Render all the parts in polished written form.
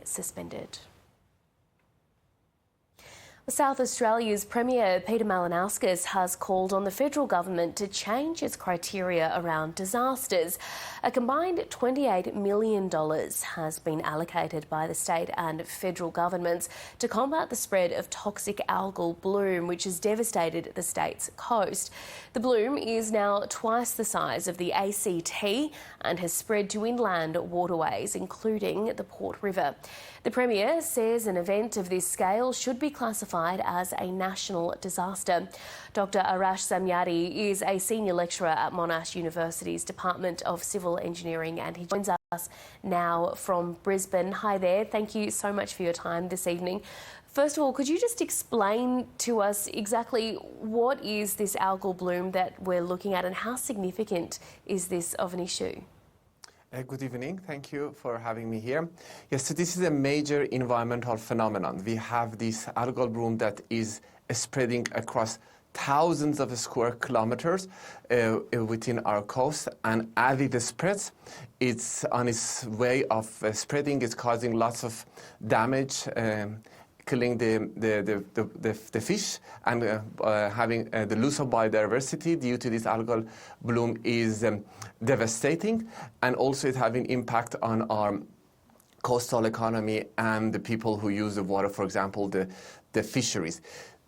suspended. South Australia's Premier Peter Malinauskas has called on the federal government to change its criteria around disasters. A combined $28 million has been allocated by the state and federal governments to combat the spread of toxic algal bloom, which has devastated the state's coast. The bloom is now twice the size of the ACT and has spread to inland waterways, including the Port River. The Premier says an event of this scale should be classified as a national disaster. Dr. Arash Zamyadi is a senior lecturer at Monash University's Department of Civil Engineering, and he joins us now from Brisbane. Hi there, thank you so much for your time this evening. First of all, could you just explain to us exactly what is this algal bloom that we're looking at and how significant is this of an issue? Good evening. Thank you for having me here. Yes, so this is a major environmental phenomenon. We have this algal bloom that is spreading across thousands of square kilometers within our coast, and as it spreads, it's on its way of spreading. It's causing lots of damage, killing the fish, and having the loss of biodiversity due to this algal bloom is devastating, and also it's having impact on our coastal economy and the people who use the water, for example, the fisheries.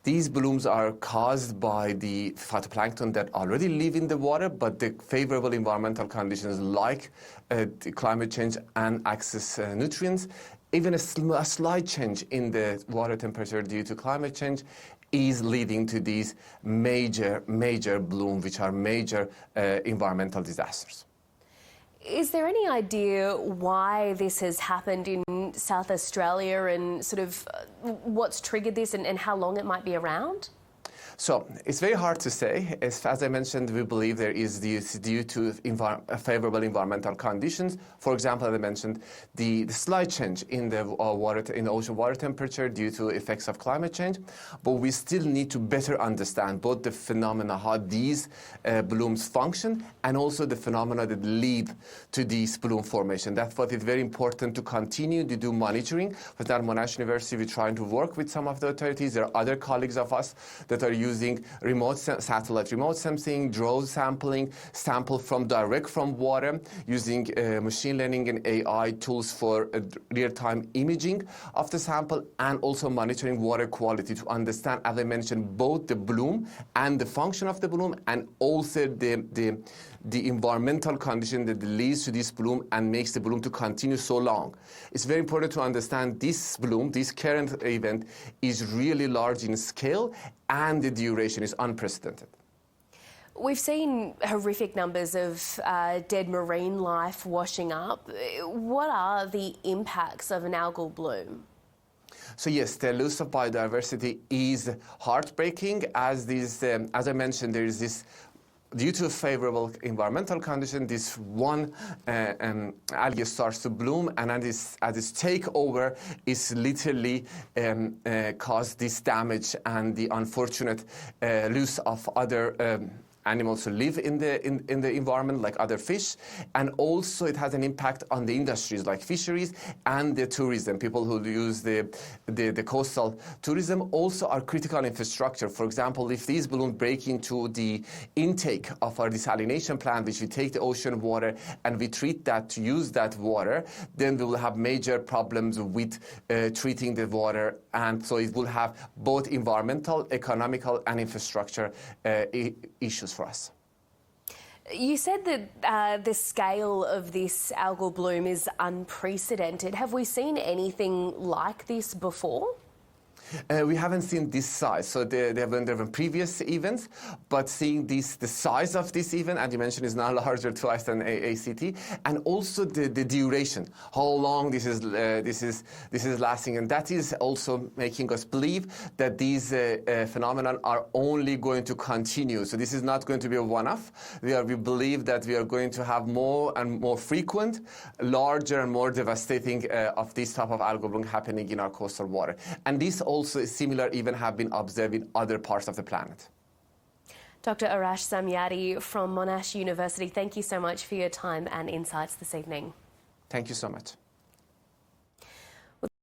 These blooms are caused by the phytoplankton that already live in the water, but the favorable environmental conditions like the climate change and access nutrients, even a slight change in the water temperature due to climate change is leading to these major blooms, which are major environmental disasters. Is there any idea why this has happened in South Australia and sort of what's triggered this and how long it might be around? So it's very hard to say. As I mentioned, we believe there is this due to favorable environmental conditions. For example, as I mentioned, the slight change in the ocean water temperature due to effects of climate change. But we still need to better understand both the phenomena, how these blooms function, and also the phenomena that lead to these bloom formation. That's what is very important to continue to do monitoring. With our Monash University, we're trying to work with some of the authorities. There are other colleagues of us that are using satellite remote sensing, drone sampling, sample direct from water, using machine learning and AI tools for real-time imaging of the sample, and also monitoring water quality to understand, as I mentioned, both the bloom and the function of the bloom, and also the environmental condition that leads to this bloom and makes the bloom to continue so long. It's very important to understand this bloom, this current event, is really large in scale, and the duration is unprecedented. We've seen horrific numbers of dead marine life washing up. What are the impacts of an algal bloom? So yes, the loss of biodiversity is heartbreaking. As I mentioned, there is this. Due to a favorable environmental condition, this one algae starts to bloom, and as its takeover is literally caused this damage and the unfortunate loss of other animals who live in the environment, like other fish, and also it has an impact on the industries like fisheries and the tourism. People who use the coastal tourism also are critical infrastructure. For example, if these balloons break into the intake of our desalination plant, which we take the ocean water and we treat that to use that water, then we will have major problems with treating the water, and so it will have both environmental, economical, and infrastructure issues for us. You said that the scale of this algal bloom is unprecedented. Have we seen anything like this before? We haven't seen this size. So there have been previous events, but seeing the size of this event, and you mentioned, is now larger twice than ACT, and also the duration, how long this is lasting, and that is also making us believe that these phenomena are only going to continue. So this is not going to be a one-off. We believe that we are going to have more and more frequent, larger and more devastating of this type of algal bloom happening in our coastal water, and this also similar even have been observed in other parts of the planet. Dr. Arash Zamyadi from Monash University, thank you so much for your time and insights this evening. Thank you so much.